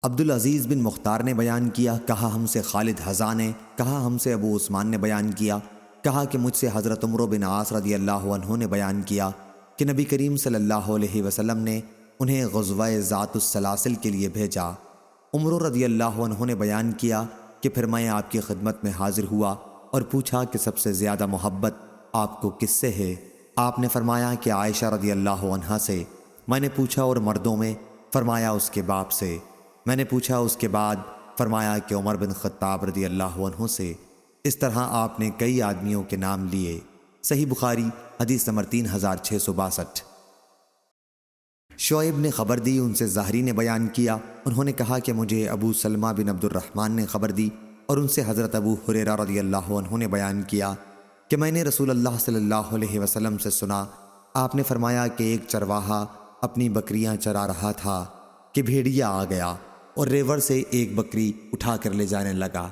عبدالعزیز بن مختار نے بیان کیا، کہا ہم سے خالد حذا نے، کہا ہم سے ابو عثمان نے بیان کیا، کہا کہ مجھ سے حضرت عمرو بن عاص رضی اللہ عنہ نے بیان کیا کہ نبی کریم صلی اللہ علیہ وسلم نے انہیں غزوہ ذات السلاسل کے لیے بھیجا۔ عمرو رضی اللہ عنہ نے بیان کیا کہ پھر میں آپ کی خدمت میں حاضر ہوا اور پوچھا کہ سب سے زیادہ محبت آپ کو کس سے ہے؟ آپ نے فرمایا کہ عائشہ رضی اللہ عنہا سے۔ میں نے پوچھا اور مردوں میں؟ فرمایا اس کے باپ سے۔ میں نے پوچھا اس کے بعد؟ فرمایا کہ عمر بن خطاب رضی اللہ عنہ سے۔ اس طرح آپ نے کئی آدمیوں کے نام لیے۔ صحیح بخاری حدیث نمبر 3662۔ شعیب نے خبر دی، ان سے زہری نے بیان کیا، انہوں نے کہا کہ مجھے ابو سلمہ بن عبد الرحمن نے خبر دی اور ان سے حضرت ابو ہریرہ رضی اللہ عنہ نے بیان کیا کہ میں نے رسول اللہ صلی اللہ علیہ وسلم سے سنا، آپ نے فرمایا کہ ایک چرواہا اپنی بکریاں چرا رہا تھا کہ بھیڑیا آ گیا اور ریوڑ سے ایک بکری اٹھا کر لے جانے لگا۔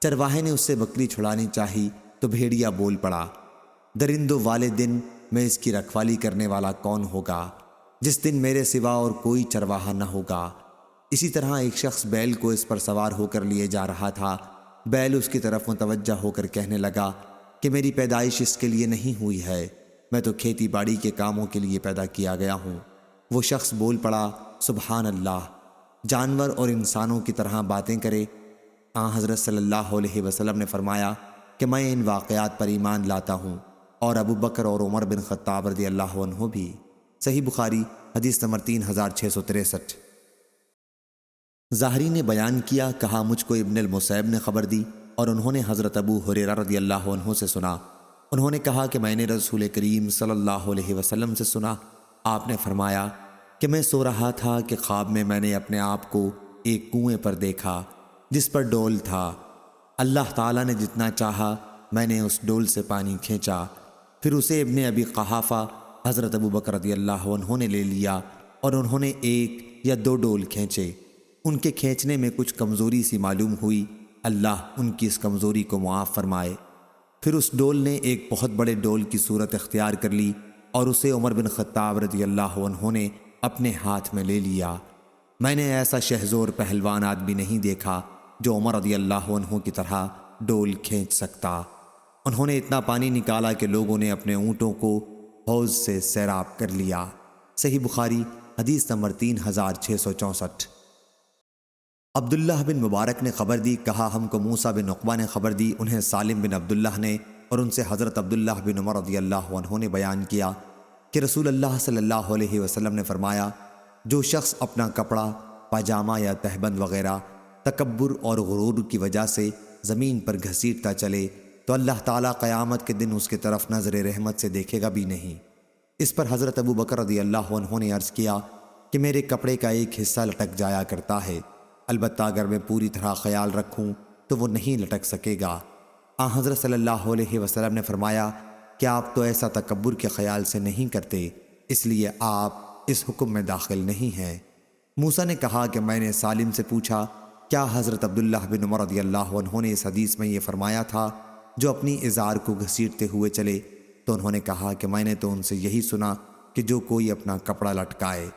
چرواہے نے اس سے بکری چھڑانی چاہی تو بھیڑیا بول پڑا، درندوں والے دن میں اس کی رکھوالی کرنے والا کون ہوگا، جس دن میرے سوا اور کوئی چرواہا نہ ہوگا۔ اسی طرح ایک شخص بیل کو اس پر سوار ہو کر لیے جا رہا تھا، بیل اس کی طرف متوجہ ہو کر کہنے لگا کہ میری پیدائش اس کے لیے نہیں ہوئی ہے، میں تو کھیتی باڑی کے کاموں کے لیے پیدا کیا گیا ہوں۔ وہ شخص بول پڑا، سبحان اللہ، جانور اور انسانوں کی طرح باتیں کرے۔ حضرت صلی اللہ علیہ وسلم نے فرمایا کہ میں ان واقعات پر ایمان لاتا ہوں، اور ابو بکر اور عمر بن خطاب رضی اللہ عنہ بھی۔ صحیح بخاری حدیث نمبر 3663۔ زہری نے بیان کیا، کہا مجھ کو ابن المسیب نے خبر دی اور انہوں نے حضرت ابو ہریرہ رضی اللہ عنہ سے سنا، انہوں نے کہا کہ میں نے رسول کریم صلی اللہ علیہ وسلم سے سنا، آپ نے فرمایا کہ میں سو رہا تھا کہ خواب میں میں نے اپنے آپ کو ایک کنویں پر دیکھا جس پر ڈول تھا۔ اللہ تعالیٰ نے جتنا چاہا میں نے اس ڈول سے پانی کھینچا، پھر اسے ابن ابی قحافہ حضرت ابو بکر رضی اللہ عنہ نے لے لیا اور انہوں نے ایک یا دو ڈول کھینچے۔ ان کے کھینچنے میں کچھ کمزوری سی معلوم ہوئی، اللہ ان کی اس کمزوری کو معاف فرمائے۔ پھر اس ڈول نے ایک بہت بڑے ڈول کی صورت اختیار کر لی اور اسے عمر بن خطاب رضی اللہ عنہ نے اپنے ہاتھ میں لے لیا۔ میں نے ایسا شہزور پہلوان آدمی نہیں دیکھا جو عمر رضی اللہ عنہ کی طرح ڈول کھینچ سکتا۔ انہوں نے اتنا پانی نکالا کہ لوگوں نے اپنے اونٹوں کو حوض سے سیراب کر لیا۔ صحیح بخاری حدیث نمبر 3664۔ عبداللہ بن مبارک نے خبر دی، کہا ہم کو موسیٰ بن عقبہ نے خبر دی، انہیں سالم بن عبداللہ نے اور ان سے حضرت عبداللہ بن عمر رضی اللہ عنہ نے بیان کیا کہ رسول اللہ صلی اللہ علیہ وسلم نے فرمایا، جو شخص اپنا کپڑا، پاجامہ یا تہبند وغیرہ تکبر اور غرور کی وجہ سے زمین پر گھسیٹتا چلے تو اللہ تعالیٰ قیامت کے دن اس کی طرف نظر رحمت سے دیکھے گا بھی نہیں۔ اس پر حضرت ابو بکر رضی اللہ عنہ نے عرض کیا کہ میرے کپڑے کا ایک حصہ لٹک جایا کرتا ہے، البتہ اگر میں پوری طرح خیال رکھوں تو وہ نہیں لٹک سکے گا۔ حضرت صلی اللہ علیہ وسلم نے فرمایا کہ آپ تو ایسا تکبر کے خیال سے نہیں کرتے، اس لیے آپ اس حکم میں داخل نہیں ہیں۔ موسیٰ نے کہا کہ میں نے سالم سے پوچھا، کیا حضرت عبداللہ بن عمر رضی اللہ عنہ نے اس حدیث میں یہ فرمایا تھا جو اپنی ازار کو گھسیٹتے ہوئے چلے؟ تو انہوں نے کہا کہ میں نے تو ان سے یہی سنا کہ جو کوئی اپنا کپڑا لٹکائے۔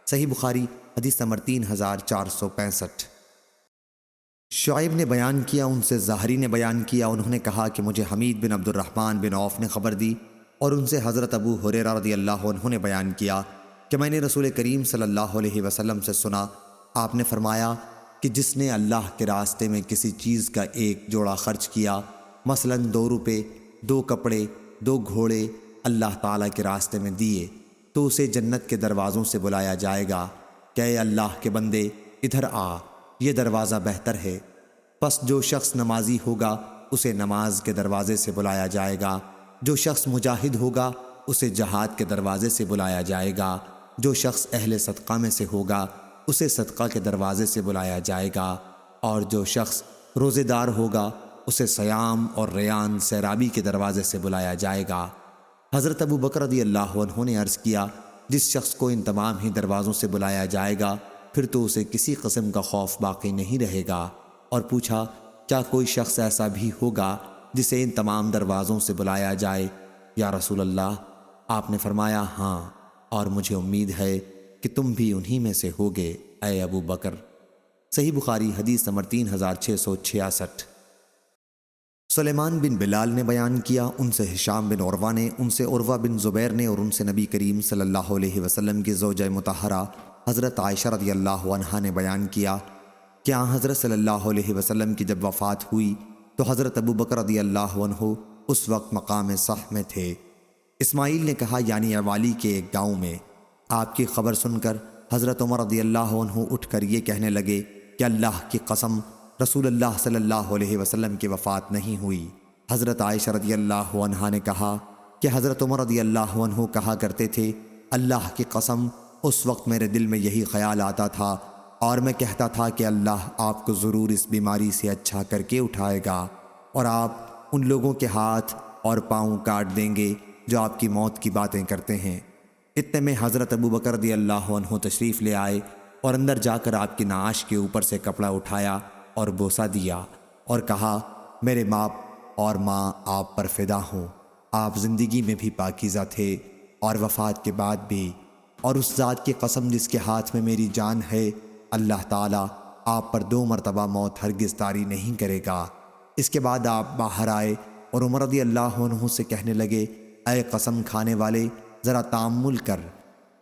صحیح بخاری حدیث نمبر 3465۔ شعیب نے بیان کیا، ان سے زہری نے بیان کیا، انہوں نے کہا کہ مجھے حمید بن عبد الرحمن بن عوف نے خبر دی اور ان سے حضرت ابو ہریرہ رضی اللہ عنہ نے بیان کیا کہ میں نے رسول کریم صلی اللہ علیہ وسلم سے سنا، آپ نے فرمایا کہ جس نے اللہ کے راستے میں کسی چیز کا ایک جوڑا خرچ کیا، مثلا 2 روپے، 2 کپڑے، 2 گھوڑے اللہ تعالیٰ کے راستے میں دیے، تو اسے جنت کے دروازوں سے بلایا جائے گا کہ اے اللہ کے بندے ادھر آ، یہ دروازہ بہتر ہے۔ پس جو شخص نمازی ہوگا اسے نماز کے دروازے سے بلایا جائے گا، جو شخص مجاہد ہوگا اسے جہاد کے دروازے سے بلایا جائے گا، جو شخص اہل صدقہ میں سے ہوگا اسے صدقہ کے دروازے سے بلایا جائے گا، اور جو شخص روزے دار ہوگا اسے صیام اور ریان سیرابی کے دروازے سے بلایا جائے گا۔ حضرت ابو بکر رضی اللہ عنہ نے عرض کیا، جس شخص کو ان تمام ہی دروازوں سے بلایا جائے گا پھر تو اسے کسی قسم کا خوف باقی نہیں رہے گا، اور پوچھا کیا کوئی شخص ایسا بھی ہوگا جسے ان تمام دروازوں سے بلایا جائے یا رسول اللہ؟ آپ نے فرمایا ہاں، اور مجھے امید ہے کہ تم بھی انہی میں سے ہوگے اے ابو بکر۔ صحیح بخاری حدیث نمبر 3666۔ سلیمان بن بلال نے بیان کیا، ان سے ہشام بن عروہ نے، ان سے عروہ بن زبیر نے، اور ان سے نبی کریم صلی اللہ علیہ وسلم کی زوجہ مطہرہ حضرت عائشہ رضی اللہ عنہا نے بیان کیا کہ حضرت صلی اللہ علیہ وسلم کی جب وفات ہوئی تو حضرت ابو بکر رضی اللہ عنہ اس وقت مقام صح میں تھے۔ اسماعیل نے کہا یعنی عوالی کے ایک گاؤں میں۔ آپ کی خبر سن کر حضرت عمر رضی اللہ عنہ اٹھ کر یہ کہنے لگے کہ اللہ کی قسم رسول اللہ صلی اللہ علیہ وسلم کی وفات نہیں ہوئی۔ حضرت عائشہ رضی اللہ عنہا نے کہا کہ حضرت عمر رضی اللہ عنہ کہا کرتے تھے اللہ کی قسم اس وقت میرے دل میں یہی خیال آتا تھا اور میں کہتا تھا کہ اللہ آپ کو ضرور اس بیماری سے اچھا کر کے اٹھائے گا اور آپ ان لوگوں کے ہاتھ اور پاؤں کاٹ دیں گے جو آپ کی موت کی باتیں کرتے ہیں۔ اتنے میں حضرت ابو بکر رضی اللہ عنہ تشریف لے آئے اور اندر جا کر آپ کی نعش کے اوپر سے کپڑا اٹھایا اور بوسہ دیا اور کہا میرے باپ اور ماں آپ پر فدا ہوں، آپ زندگی میں بھی پاکیزہ تھے اور وفات کے بعد بھی، اور اس ذات کی قسم جس کے ہاتھ میں میری جان ہے اللہ تعالیٰ آپ پر 2 مرتبہ موت ہرگز طاری نہیں کرے گا۔ اس کے بعد آپ باہر آئے اور عمر رضی اللہ عنہ سے کہنے لگے اے قسم کھانے والے ذرا تأمل کر۔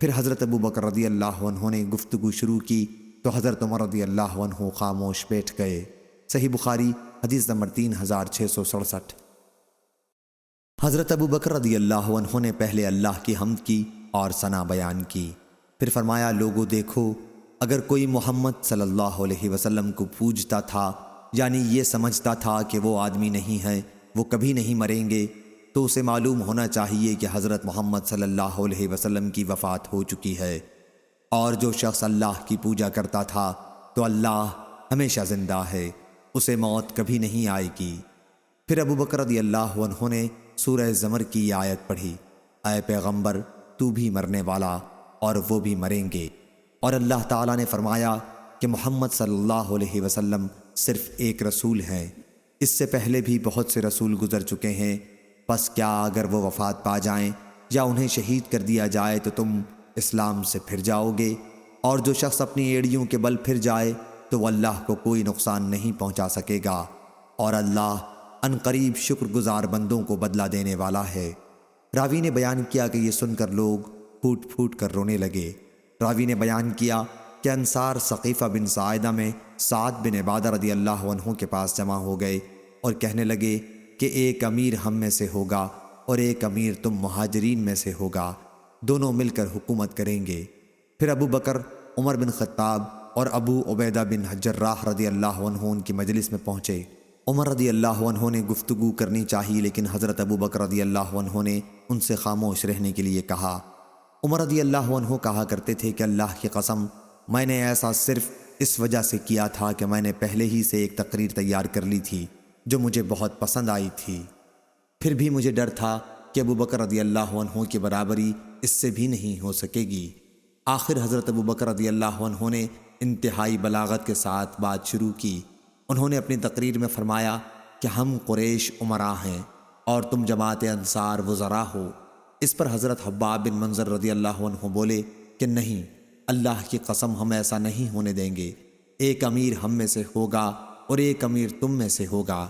پھر حضرت ابو بکر رضی اللہ عنہ نے گفتگو شروع کی تو حضرت عمر رضی اللہ عنہ خاموش بیٹھ گئے۔ صحیح بخاری حدیث نمبر 3667۔ حضرت ابو بکر رضی اللہ عنہ نے پہلے اللہ کی حمد کی اور ثنا بیان کی، پھر فرمایا لوگو دیکھو، اگر کوئی محمد صلی اللہ علیہ وسلم کو پوجتا تھا یعنی یہ سمجھتا تھا کہ وہ آدمی نہیں ہے، وہ کبھی نہیں مریں گے، تو اسے معلوم ہونا چاہیے کہ حضرت محمد صلی اللہ علیہ وسلم کی وفات ہو چکی ہے، اور جو شخص اللہ کی پوجا کرتا تھا تو اللہ ہمیشہ زندہ ہے، اسے موت کبھی نہیں آئے گی۔ پھر ابو بکر رضی اللہ عنہ نے سورہ زمر کی یہ آیت پڑھی اے پیغمبر تو بھی مرنے والا اور وہ بھی مریں گے، اور اللہ تعالیٰ نے فرمایا کہ محمد صلی اللہ علیہ وسلم صرف ایک رسول ہیں، اس سے پہلے بھی بہت سے رسول گزر چکے ہیں، پس کیا اگر وہ وفات پا جائیں یا انہیں شہید کر دیا جائے تو تم اسلام سے پھر جاؤ گے، اور جو شخص اپنی ایڑیوں کے بل پھر جائے تو وہ اللہ کو کوئی نقصان نہیں پہنچا سکے گا، اور اللہ ان قریب شکر گزار بندوں کو بدلہ دینے والا ہے۔ راوی نے بیان کیا کہ یہ سن کر لوگ پھوٹ پھوٹ کر رونے لگے۔ راوی نے بیان کیا کہ انصار ثقیفہ بن ساعدہ میں سعد بن عبادہ رضی اللہ عنہ کے پاس جمع ہو گئے اور کہنے لگے کہ ایک امیر ہم میں سے ہوگا اور ایک امیر تم مہاجرین میں سے ہوگا، دونوں مل کر حکومت کریں گے۔ پھر ابو بکر، عمر بن خطاب اور ابو عبیدہ بن جراح رضی اللہ عنہ ان کی مجلس میں پہنچے۔ عمر رضی اللہ عنہ نے گفتگو کرنی چاہی لیکن حضرت ابو بکر رضی اللہ عنہ نے ان سے خاموش رہنے کے لیے کہا۔ عمر رضی اللہ عنہ کہا کرتے تھے کہ اللہ کی قسم میں نے ایسا صرف اس وجہ سے کیا تھا کہ میں نے پہلے ہی سے ایک تقریر تیار کر لی تھی جو مجھے بہت پسند آئی تھی، پھر بھی مجھے ڈر تھا کہ ابو بکر رضی اللہ عنہ کی برابری اس سے بھی نہیں ہو سکے گی۔ آخر حضرت ابو بکر رضی اللہ عنہ نے انتہائی بلاغت کے ساتھ بات شروع کی۔ انہوں نے اپنی تقریر میں فرمایا کہ ہم قریش امراء ہیں اور تم جماعت انصار وزراء ہو۔ اس پر حضرت حباب بن منظر رضی اللہ عنہ بولے کہ نہیں، اللہ کی قسم ہم ایسا نہیں ہونے دیں گے، ایک امیر ہم میں سے ہوگا اور ایک امیر تم میں سے ہوگا۔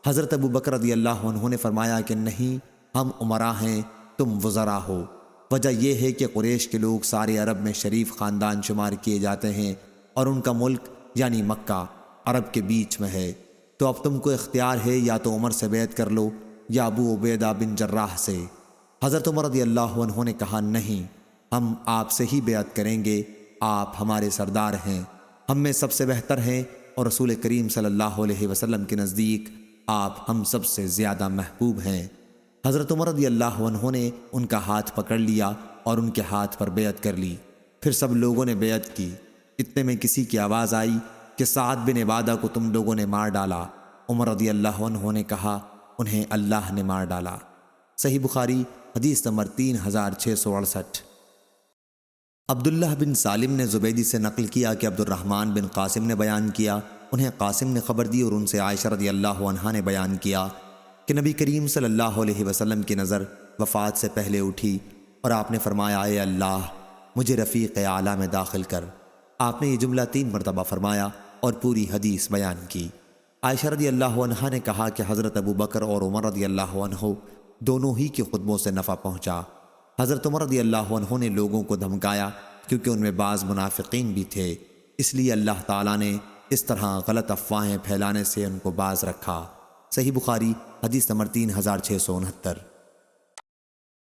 حضرت ابو بکر رضی اللہ عنہ نے فرمایا کہ نہیں، ہم امراء ہیں، تم وزراء ہو۔ وجہ یہ ہے کہ قریش کے لوگ سارے عرب میں شریف خاندان شمار کیے جاتے ہیں اور ان کا ملک یعنی مکہ عرب کے بیچ میں ہے، تو اب تم کو اختیار ہے یا تو عمر سے بیعت کر لو یا ابو عبیدہ بن جراح سے۔ حضرت عمر رضی اللہ عنہ نے کہا نہیں، ہم آپ سے ہی بیعت کریں گے، آپ ہمارے سردار ہیں، ہم میں سب سے بہتر ہیں اور رسول کریم صلی اللہ علیہ وسلم کے نزدیک آپ ہم سب سے زیادہ محبوب ہیں۔ حضرت عمر رضی اللہ عنہ نے ان کا ہاتھ پکڑ لیا اور ان کے ہاتھ پر بیعت کر لی۔ پھر سب لوگوں نے بیعت کی۔ اتنے میں کسی کی آواز آئی کہ سعد بن عبادہ کو تم لوگوں نے مار ڈالا۔ عمر رضی اللہ عنہ نے کہا انہیں اللہ نے مار ڈالا۔ صحیح بخاری حدیث نمبر 3668۔ عبداللہ بن سالم نے زبیدی سے نقل کیا کہ عبد الرحمن بن قاسم نے بیان کیا، انہیں قاسم نے خبر دی اور ان سے عائشہ رضی اللہ عنہا نے بیان کیا کہ نبی کریم صلی اللہ علیہ وسلم کی نظر وفات سے پہلے اٹھی اور آپ نے فرمایا اے اللہ مجھے رفیق اعلیٰ میں داخل کر۔ آپ نے یہ جملہ 3 مرتبہ فرمایا اور پوری حدیث بیان کی۔ عائشہ رضی اللہ عنہا نے کہا کہ حضرت ابو بکر اور عمر رضی اللہ عنہ دونوں ہی کے خطبوں سے نفع پہنچا۔ حضرت عمر رضی اللہ عنہ نے لوگوں کو دھمکایا کیونکہ ان میں بعض منافقین بھی تھے، اس لیے اللہ تعالیٰ نے اس طرح غلط افواہیں پھیلانے سے ان کو باز رکھا۔ صحیح بخاری حدیث نمبر 3669۔